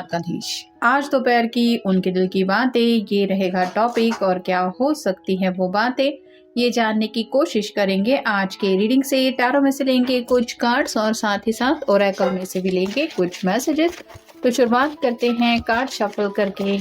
द्वारकाधीश। आज दोपहर की उनके दिल की बातें, ये रहेगा टॉपिक। और क्या हो सकती है वो बातें, ये जानने की कोशिश करेंगे आज के रीडिंग से। टैरो में से लेंगे कुछ कार्ड्स और साथ ही साथ ओरेकल में से भी लेंगे कुछ मैसेजेस। तो शुरुआत करते हैं कार्ड शफल करके।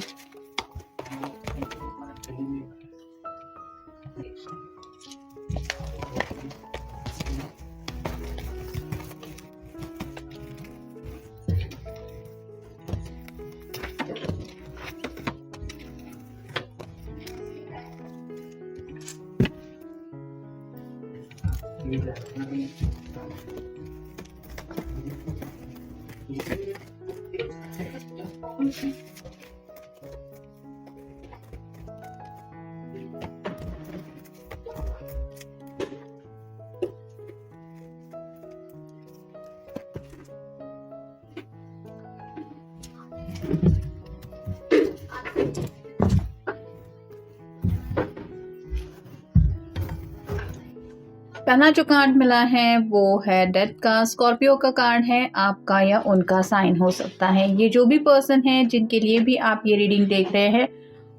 पहला जो कार्ड मिला है वो है डेथ का। स्कॉर्पियो का कार्ड है, आपका या उनका साइन हो सकता है। ये जो भी पर्सन है जिनके लिए भी आप ये रीडिंग देख रहे हैं,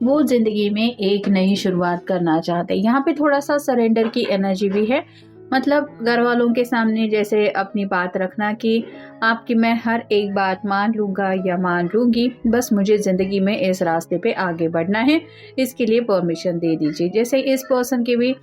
वो जिंदगी में एक नई शुरुआत करना चाहते हैं। यहाँ पे थोड़ा सा सरेंडर की एनर्जी भी है, मतलब घर वालों के सामने जैसे अपनी बात रखना कि आपकी मैं हर एक बात मान लूँगा या मान लूँगी, बस मुझे ज़िंदगी में इस रास्ते पे आगे बढ़ना है, इसके लिए परमिशन दे दीजिए। जैसे इस पर्सन के भी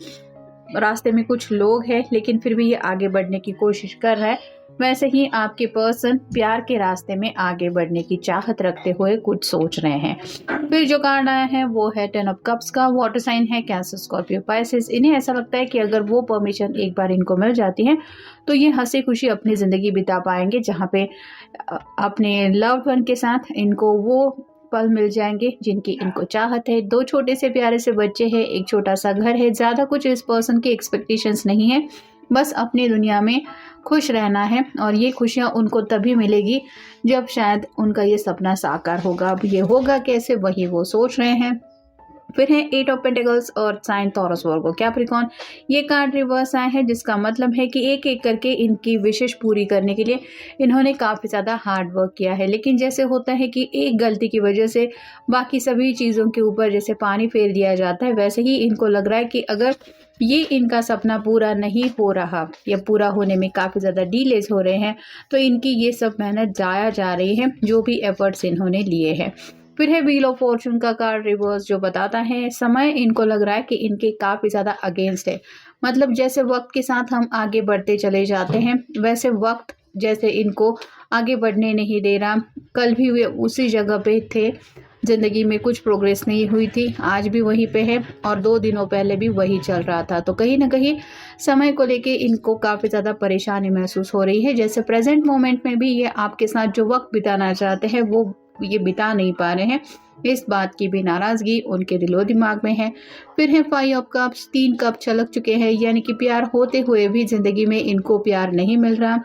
रास्ते में कुछ लोग हैं लेकिन फिर भी ये आगे बढ़ने की कोशिश कर रहा है, वैसे ही आपके पर्सन प्यार के रास्ते में आगे बढ़ने की चाहत रखते हुए कुछ सोच रहे हैं। फिर जो कार्ड आया है वो है 10 ऑफ कप्स का। वाटर साइन है कैंसर, स्कॉर्पियो, पाइसेस। इन्हें ऐसा लगता है कि अगर वो परमिशन एक बार इनको मिल जाती है तो ये हंसी खुशी अपनी ज़िंदगी बिता पाएंगे, जहाँ पे अपने लव्ड वन के साथ इनको वो पल मिल जाएंगे जिनकी इनको चाहत है। 2 छोटे से प्यारे से बच्चे हैं, एक छोटा सा घर है। ज़्यादा कुछ इस पर्सन की एक्सपेक्टेशंस नहीं है, बस अपनी दुनिया में खुश रहना है। और ये खुशियाँ उनको तभी मिलेगी जब शायद उनका ये सपना साकार होगा। अब ये होगा कैसे, वही वो सोच रहे हैं। फिर है 8 ऑफ पेंटिकल्स और साइन टॉरस, वर्गो, कैप्रिकॉर्न। ये कार्ड रिवर्स आया है, जिसका मतलब है कि एक एक करके इनकी विशेष पूरी करने के लिए इन्होंने काफ़ी ज़्यादा हार्ड वर्क किया है। लेकिन जैसे होता है कि एक गलती की वजह से बाकी सभी चीज़ों के ऊपर जैसे पानी फेर दिया जाता है, वैसे ही इनको लग रहा है कि अगर ये इनका सपना पूरा नहीं हो रहा या पूरा होने में काफ़ी ज़्यादा डिलेज हो रहे हैं, तो इनकी ये सब मेहनत जाया जा रही है, जो भी एफर्ट्स इन्होंने लिए हैं। फिर है व्हील ऑफ फॉर्चून का कार्ड रिवर्स, जो बताता है समय इनको लग रहा है कि इनके काफ़ी ज़्यादा अगेंस्ट है। मतलब जैसे वक्त के साथ हम आगे बढ़ते चले जाते हैं, वैसे वक्त जैसे इनको आगे बढ़ने नहीं दे रहा। कल भी वे उसी जगह पे थे, ज़िंदगी में कुछ प्रोग्रेस नहीं हुई थी, आज भी वहीं पे है और 2 दिनों पहले भी वही चल रहा था। तो कहीं ना कहीं समय को लेके इनको काफ़ी ज़्यादा परेशानी महसूस हो रही है। जैसे प्रेजेंट मोमेंट में भी ये आपके साथ जो वक्त बिताना चाहते हैं वो ये बिता नहीं पा रहे हैं, इस बात की भी नाराज़गी उनके दिलो दिमाग में है। फिर है 5 ऑफ कप्स, 3 कप छलक चुके हैं, यानी कि प्यार होते हुए भी ज़िंदगी में इनको प्यार नहीं मिल रहा।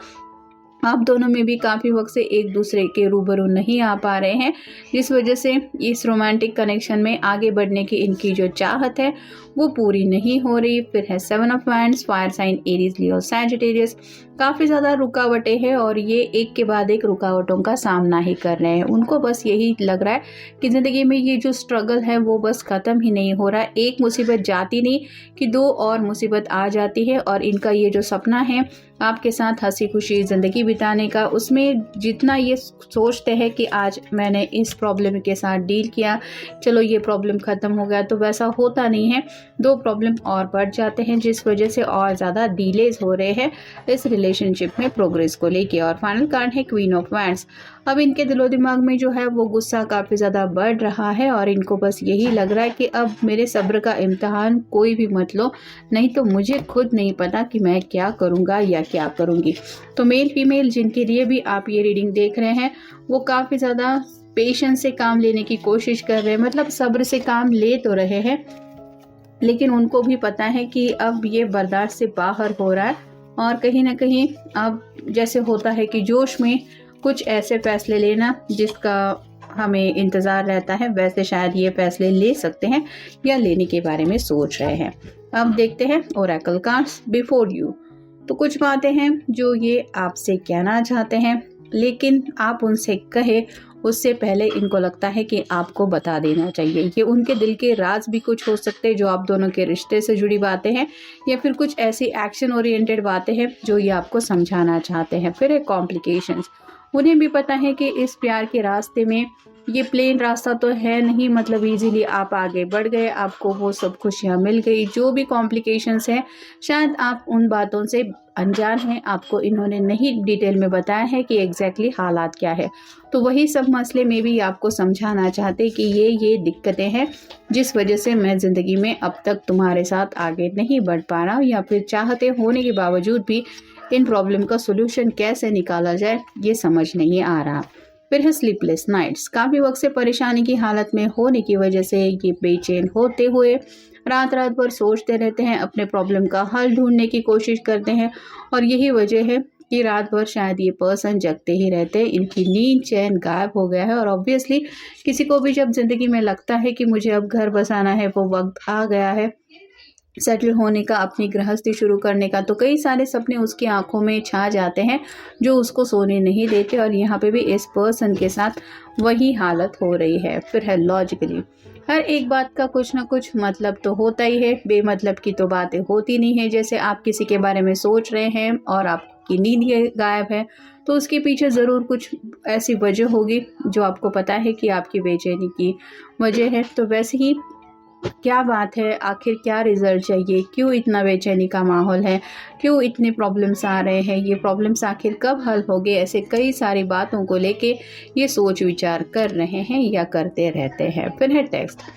आप दोनों में भी काफ़ी वक्त से एक दूसरे के रूबरू नहीं आ पा रहे हैं, जिस वजह से इस रोमांटिक कनेक्शन में आगे बढ़ने की इनकी जो चाहत है वो पूरी नहीं हो रही। फिर है 7 of wands, fire sign Aries, Leo, Sagittarius. काफ़ी ज़्यादा रुकावटें हैं और ये एक के बाद एक रुकावटों का सामना ही कर रहे हैं। उनको बस यही लग रहा है कि ज़िंदगी में ये जो स्ट्रगल है वो बस ख़त्म ही नहीं हो रहा। एक मुसीबत जाती नहीं कि 2 और मुसीबत आ जाती है। और इनका ये जो सपना है आपके साथ हंसी खुशी ज़िंदगी बिताने का, उसमें जितना ये सोचते हैं कि आज मैंने इस प्रॉब्लम के साथ डील किया, चलो ये प्रॉब्लम ख़त्म हो गया, तो वैसा होता नहीं है। 2 प्रॉब्लम और बढ़ जाते हैं, जिस वजह से और ज़्यादा डिलेज हो रहे हैं इस रिलेशनशिप में प्रोग्रेस को लेके। और फाइनल कार्ड है क्वीन ऑफ वांड्स। अब इनके दिलो दिमाग में जो है वो गुस्सा काफ़ी ज़्यादा बढ़ रहा है और इनको बस यही लग रहा है कि अब मेरे सब्र का इम्तिहान कोई भी मत लो, नहीं तो मुझे खुद नहीं पता कि मैं क्या करूँगा या क्या करूँगी। तो मेल फीमेल जिनके लिए भी आप ये रीडिंग देख रहे हैं, वो काफ़ी ज़्यादा पेशेंस से काम लेने की कोशिश कर रहे हैं, मतलब सब्र से काम ले तो रहे हैं, लेकिन उनको भी पता है कि अब ये बर्दाश्त से बाहर हो रहा है। और कहीं ना कहीं अब जैसे होता है कि जोश में कुछ ऐसे फैसले लेना जिसका हमें इंतज़ार रहता है, वैसे शायद ये फैसले ले सकते हैं या लेने के बारे में सोच रहे हैं। अब देखते हैं ओरेकल कार्ड्स बिफोर यू। तो कुछ बातें हैं जो ये आपसे कहना चाहते हैं, लेकिन आप उनसे कहे उससे पहले इनको लगता है कि आपको बता देना चाहिए। ये उनके दिल के राज भी कुछ हो सकते हैं जो आप दोनों के रिश्ते से जुड़ी बातें हैं, या फिर कुछ ऐसी एक्शन ओरिएंटेड बातें हैं जो ये आपको समझाना चाहते हैं। फिर है कॉम्प्लिकेशंस। उन्हें भी पता है कि इस प्यार के रास्ते में ये प्लेन रास्ता तो है नहीं, मतलब इजीली आप आगे बढ़ गए, आपको वो सब खुशियाँ मिल गई। जो भी कॉम्प्लिकेशंस हैं शायद आप उन बातों से अनजान हैं, आपको इन्होंने नहीं डिटेल में बताया है कि एग्जैक्टली हालात क्या है। तो वही सब मसले में भी आपको समझाना चाहते कि ये दिक्कतें हैं जिस वजह से मैं ज़िंदगी में अब तक तुम्हारे साथ आगे नहीं बढ़ पा रहा हूँ, या फिर चाहते होने के बावजूद भी इन प्रॉब्लम का सोल्यूशन कैसे निकाला जाए ये समझ नहीं आ रहा। फिर है स्लीपलेस नाइट्स। काफ़ी वक्त से परेशानी की हालत में होने की वजह से ये बेचैन होते हुए रात भर सोचते रहते हैं, अपने प्रॉब्लम का हल ढूंढने की कोशिश करते हैं, और यही वजह है कि रात भर शायद ये पर्सन जगते ही रहते हैं। इनकी नींद चैन गायब हो गया है, और ऑब्वियसली किसी को भी जब ज़िंदगी में लगता है कि मुझे अब घर बसाना है, वो वक्त आ गया है सेटल होने का, अपनी गृहस्थी शुरू करने का, तो कई सारे सपने उसकी आंखों में छा जाते हैं जो उसको सोने नहीं देते। और यहाँ पे भी इस पर्सन के साथ वही हालत हो रही है। फिर है लॉजिकली। हर एक बात का कुछ ना कुछ मतलब तो होता ही है, बेमतलब की तो बातें होती नहीं है। जैसे आप किसी के बारे में सोच रहे हैं और आपकी नींद ये गायब है, तो उसके पीछे ज़रूर कुछ ऐसी वजह होगी जो आपको पता है कि आपकी बेचैनी की वजह है। तो वैसे ही क्या बात है, आखिर क्या रिजल्ट चाहिए, क्यों इतना बेचैनी का माहौल है, क्यों इतने प्रॉब्लम्स आ रहे हैं, ये प्रॉब्लम्स आखिर कब हल होंगे, ऐसे कई सारी बातों को लेके ये सोच विचार कर रहे हैं या करते रहते हैं। फिर है टेक्स्ट।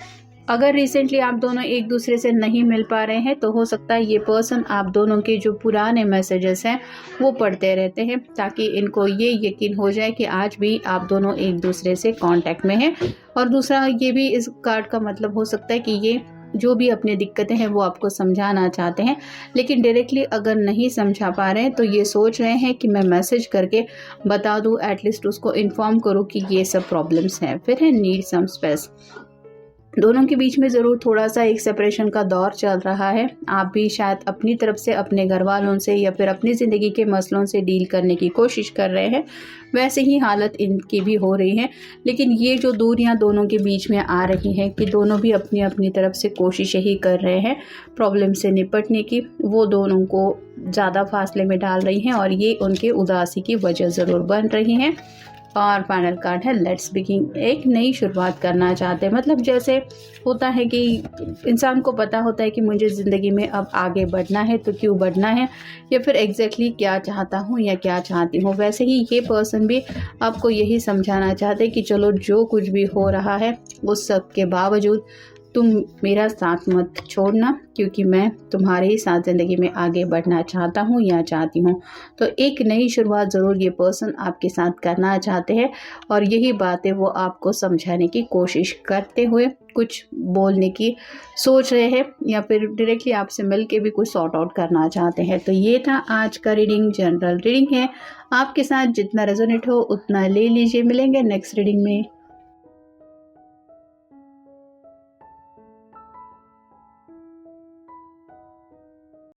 अगर रिसेंटली आप दोनों एक दूसरे से नहीं मिल पा रहे हैं तो हो सकता है ये पर्सन आप दोनों के जो पुराने मैसेजेस हैं वो पढ़ते रहते हैं, ताकि इनको ये यकीन हो जाए कि आज भी आप दोनों एक दूसरे से कांटेक्ट में हैं। और दूसरा ये भी इस कार्ड का मतलब हो सकता है कि ये जो भी अपनी दिक्कतें हैं वो आपको समझाना चाहते हैं, लेकिन डायरेक्टली अगर नहीं समझा पा रहे हैं तो ये सोच रहे हैं कि मैं मैसेज करके बता दूँ, एटलीस्ट उसको इन्फॉर्म करूँ कि ये सब प्रॉब्लम्स हैं। फिर है नीड सम स्पेस। दोनों के बीच में ज़रूर थोड़ा सा एक सेपरेशन का दौर चल रहा है। आप भी शायद अपनी तरफ से अपने घर वालों से या फिर अपनी ज़िंदगी के मसलों से डील करने की कोशिश कर रहे हैं, वैसे ही हालत इनकी भी हो रही है। लेकिन ये जो दूरियां दोनों के बीच में आ रही हैं कि दोनों भी अपनी अपनी तरफ से कोशिश ही कर रहे हैं प्रॉब्लम से निपटने की, वो दोनों को ज़्यादा फासले में डाल रही हैं, और ये उनके उदासी की वजह ज़रूर बन रही हैं। और फाइनल कार्ड है लेट्स बिगिन। एक नई शुरुआत करना चाहते हैं, मतलब जैसे होता है कि इंसान को पता होता है कि मुझे ज़िंदगी में अब आगे बढ़ना है, तो क्यों बढ़ना है, या फिर एग्जैक्टली क्या चाहता हूँ या क्या चाहती हूँ। वैसे ही ये पर्सन भी आपको यही समझाना चाहते हैं कि चलो जो कुछ भी हो रहा है उस सब के बावजूद तुम मेरा साथ मत छोड़ना, क्योंकि मैं तुम्हारे ही साथ ज़िंदगी में आगे बढ़ना चाहता हूँ या चाहती हूँ। तो एक नई शुरुआत ज़रूर ये पर्सन आपके साथ करना चाहते हैं, और यही बातें वो आपको समझाने की कोशिश करते हुए कुछ बोलने की सोच रहे हैं, या फिर डायरेक्टली आपसे मिल के भी कुछ सॉर्ट आउट करना चाहते हैं। तो ये था आज का रीडिंग, जनरल रीडिंग है। आपके साथ जितना रेजोनेट हो उतना ले लीजिए। मिलेंगे नेक्स्ट रीडिंग में।